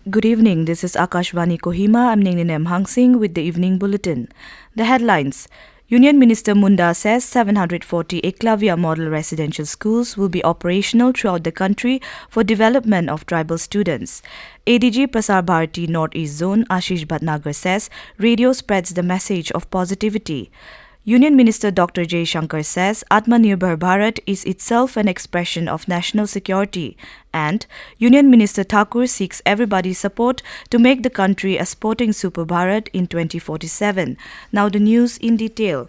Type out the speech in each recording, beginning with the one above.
Good evening, this is Akashvani Kohima. I'm Ningnin Hang Sing with the evening bulletin. The headlines. Union Minister Munda says 740 Ekalavya Model Residential Schools will be operational throughout the country for development of tribal students. ADG Prasar Bharati North-East Zone Ashish Bhatnagar says radio spreads the message of positivity. Union Minister Dr. Jaishankar says Atmnirbhar Bharat is itself an expression of national security, and Union Minister Thakur seeks everybody's support to make the country a Sporting Super Bharat in 2047. Now the news in detail.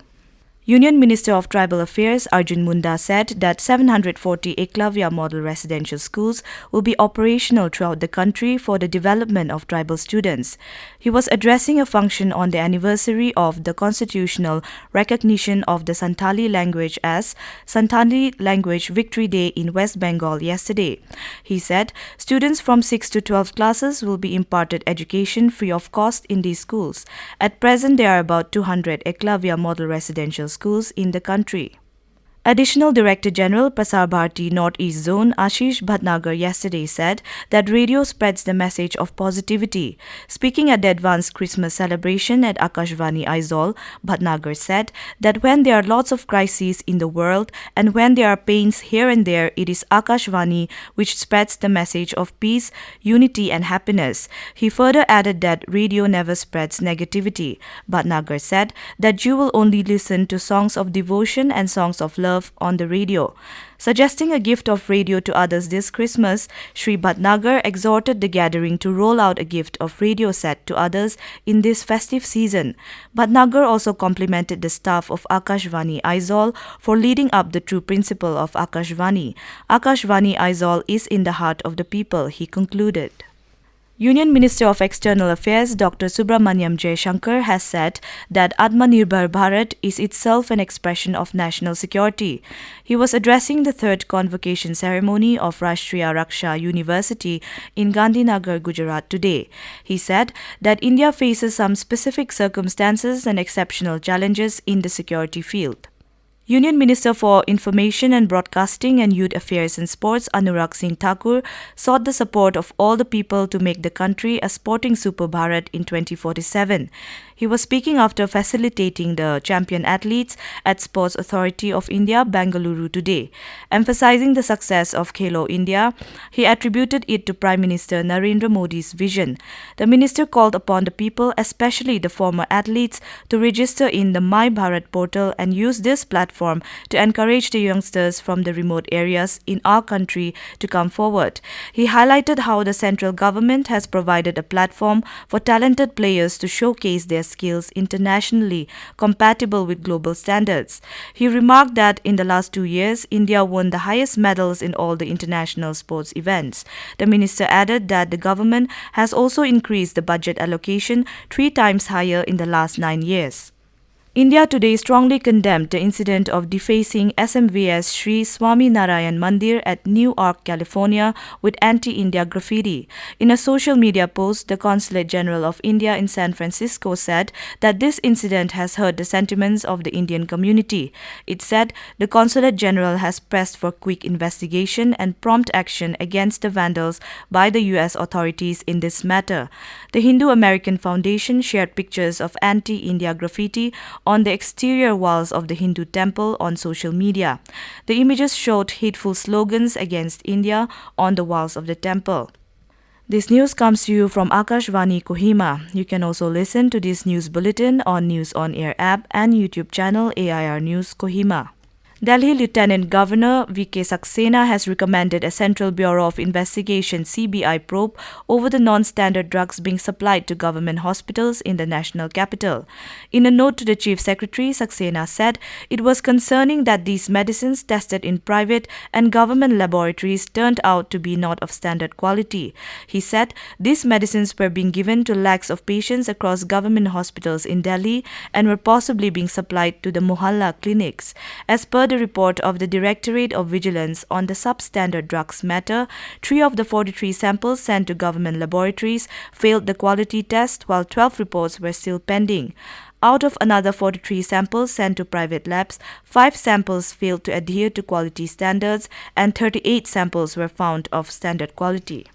Union Minister of Tribal Affairs Arjun Munda said that 740 Ekalavya Model Residential Schools will be operational throughout the country for the development of tribal students. He was addressing a function on the anniversary of the constitutional recognition of the Santali language as Santali Language Victory Day in West Bengal yesterday. He said students from 6 to 12 classes will be imparted education free of cost in these schools. At present, there are about 200 Ekalavya Model Residential Schools in the country. Additional Director General Prasar Bharati North-East Zone Ashish Bhatnagar yesterday said that radio spreads the message of positivity. Speaking at the advanced Christmas celebration at Akashvani Aizawl, Bhatnagar said that when there are lots of crises in the world and when there are pains here and there, it is Akashvani which spreads the message of peace, unity and happiness. He further added that radio never spreads negativity. Bhatnagar said that you will only listen to songs of devotion and songs of love on the radio. Suggesting a gift of radio to others this Christmas, Shri Bhatnagar exhorted the gathering to roll out a gift of radio set to others in this festive season. Bhatnagar also complimented the staff of Akashvani Aizawl for leading up the true principle of Akashvani. Akashvani Aizawl is in the heart of the people, he concluded. Union Minister of External Affairs Dr. Subramaniam Jaishankar has said that Atmnirbhar Bharat is itself an expression of national security. He was addressing the third convocation ceremony of Rashtriya Raksha University in Gandhinagar, Gujarat today. He said that India faces some specific circumstances and exceptional challenges in the security field. Union Minister for Information and Broadcasting and Youth Affairs and Sports Anurag Singh Thakur sought the support of all the people to make the country a Sporting Super Bharat in 2047. He was speaking after facilitating the champion athletes at Sports Authority of India, Bengaluru today. Emphasizing the success of Khelo India, he attributed it to Prime Minister Narendra Modi's vision. The minister called upon the people, especially the former athletes, to register in the My Bharat portal and use this platform to encourage the youngsters from the remote areas in our country to come forward. He highlighted how the central government has provided a platform for talented players to showcase their skills internationally compatible with global standards. He remarked that in the last 2 years, India won the highest medals in all the international sports events. The minister added that the government has also increased the budget allocation 3 times higher in the last 9 years. India today strongly condemned the incident of defacing SMVS Sri Swami Narayan Mandir at Newark, California with anti-India graffiti. In a social media post, the Consulate General of India in San Francisco said that this incident has hurt the sentiments of the Indian community. It said the Consulate General has pressed for quick investigation and prompt action against the vandals by the US authorities in this matter. The Hindu American Foundation shared pictures of anti-India graffiti on the exterior walls of the Hindu temple on social media. The images showed hateful slogans against India on the walls of the temple. This news comes to you from Akashvani Kohima. You can also listen to this news bulletin on News on Air app and YouTube channel AIR News Kohima. Delhi Lieutenant Governor V.K. Saxena has recommended a Central Bureau of Investigation (CBI) probe over the non-standard drugs being supplied to government hospitals in the national capital. In a note to the Chief Secretary, Saxena said it was concerning that these medicines tested in private and government laboratories turned out to be not of standard quality. He said these medicines were being given to lakhs of patients across government hospitals in Delhi and were possibly being supplied to the Mohalla clinics. As per the report of the Directorate of Vigilance on the substandard drugs matter, 3 of the 43 samples sent to government laboratories failed the quality test, while 12 reports were still pending. Out of another 43 samples sent to private labs, 5 samples failed to adhere to quality standards and 38 samples were found of standard quality.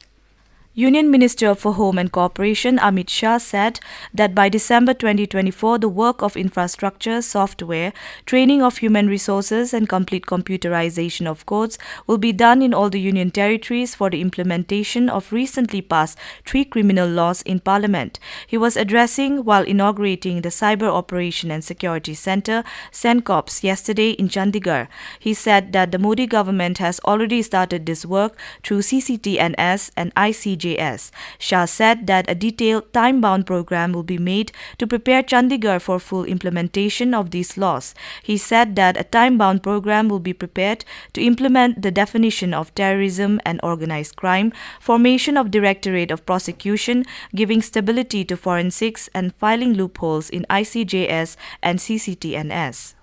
Union Minister for Home and Cooperation Amit Shah said that by December 2024, the work of infrastructure, software, training of human resources and complete computerization of courts will be done in all the union territories for the implementation of recently passed 3 criminal laws in Parliament. He was addressing while inaugurating the Cyber Operation and Security Centre, CENCOPS, yesterday in Chandigarh. He said that the Modi government has already started this work through CCTNS and ICJS. Shah said that a detailed time-bound program will be made to prepare Chandigarh for full implementation of these laws. He said that a time-bound program will be prepared to implement the definition of terrorism and organized crime, formation of Directorate of Prosecution, giving stability to forensics and filing loopholes in ICJS and CCTNS.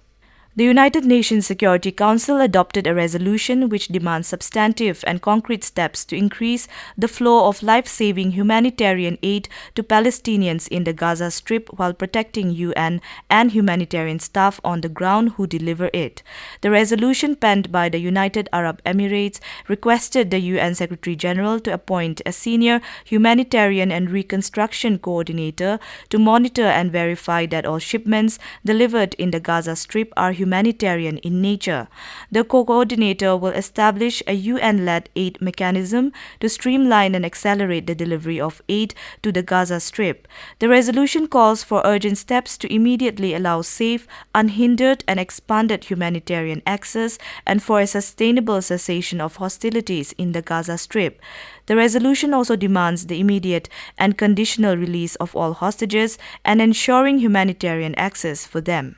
The United Nations Security Council adopted a resolution which demands substantive and concrete steps to increase the flow of life-saving humanitarian aid to Palestinians in the Gaza Strip while protecting UN and humanitarian staff on the ground who deliver it. The resolution penned by the United Arab Emirates requested the UN Secretary-General to appoint a senior humanitarian and reconstruction coordinator to monitor and verify that all shipments delivered in the Gaza Strip are humanitarian in nature. The coordinator will establish a UN-led aid mechanism to streamline and accelerate the delivery of aid to the Gaza Strip. The resolution calls for urgent steps to immediately allow safe, unhindered and expanded humanitarian access and for a sustainable cessation of hostilities in the Gaza Strip. The resolution also demands the immediate and conditional release of all hostages and ensuring humanitarian access for them.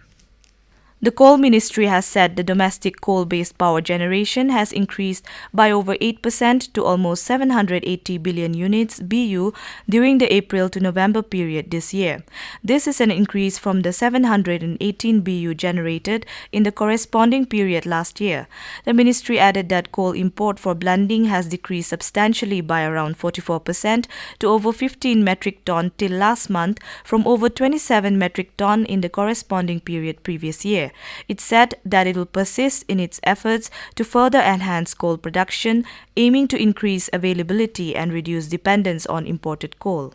The Coal Ministry has said the domestic coal-based power generation has increased by over 8% to almost 780 billion units (BU) during the April to November period this year. This is an increase from the 718 BU generated in the corresponding period last year. The ministry added that coal import for blending has decreased substantially by around 44% to over 15 metric ton till last month from over 27 metric ton in the corresponding period previous year. It said that it will persist in its efforts to further enhance coal production, aiming to increase availability and reduce dependence on imported coal.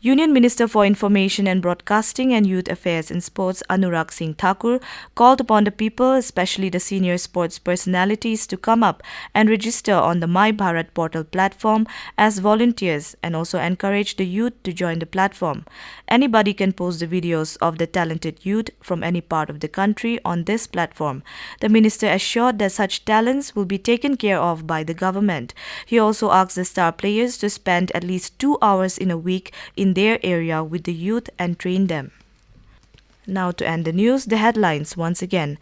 Union Minister for Information and Broadcasting and Youth Affairs and Sports Anurag Singh Thakur called upon the people, especially the senior sports personalities, to come up and register on the My Bharat portal platform as volunteers and also encourage the youth to join the platform. Anybody can post the videos of the talented youth from any part of the country on this platform. The minister assured that such talents will be taken care of by the government. He also asked the star players to spend at least 2 hours in a week in their area with the youth and train them. Now to end the news, the headlines once again.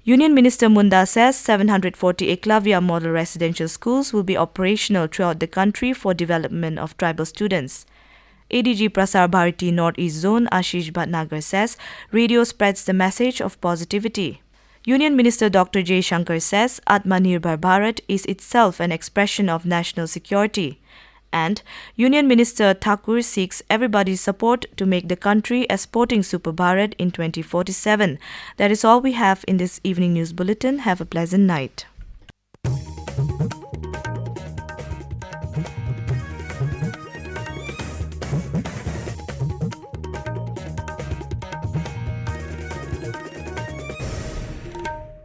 Union Minister Munda says 740 Ekalavya Model Residential Schools will be operational throughout the country for development of tribal students. ADG Prasar Bharati North-East Zone Ashish Bhatnagar says radio spreads the message of positivity. Union Minister Dr. Jaishankar says Atmnirbhar Bharat is itself an expression of national security. And Union Minister Thakur seeks everybody's support to make the country a Sporting Super Bharat in 2047. That is all we have in this evening news bulletin. Have a pleasant night.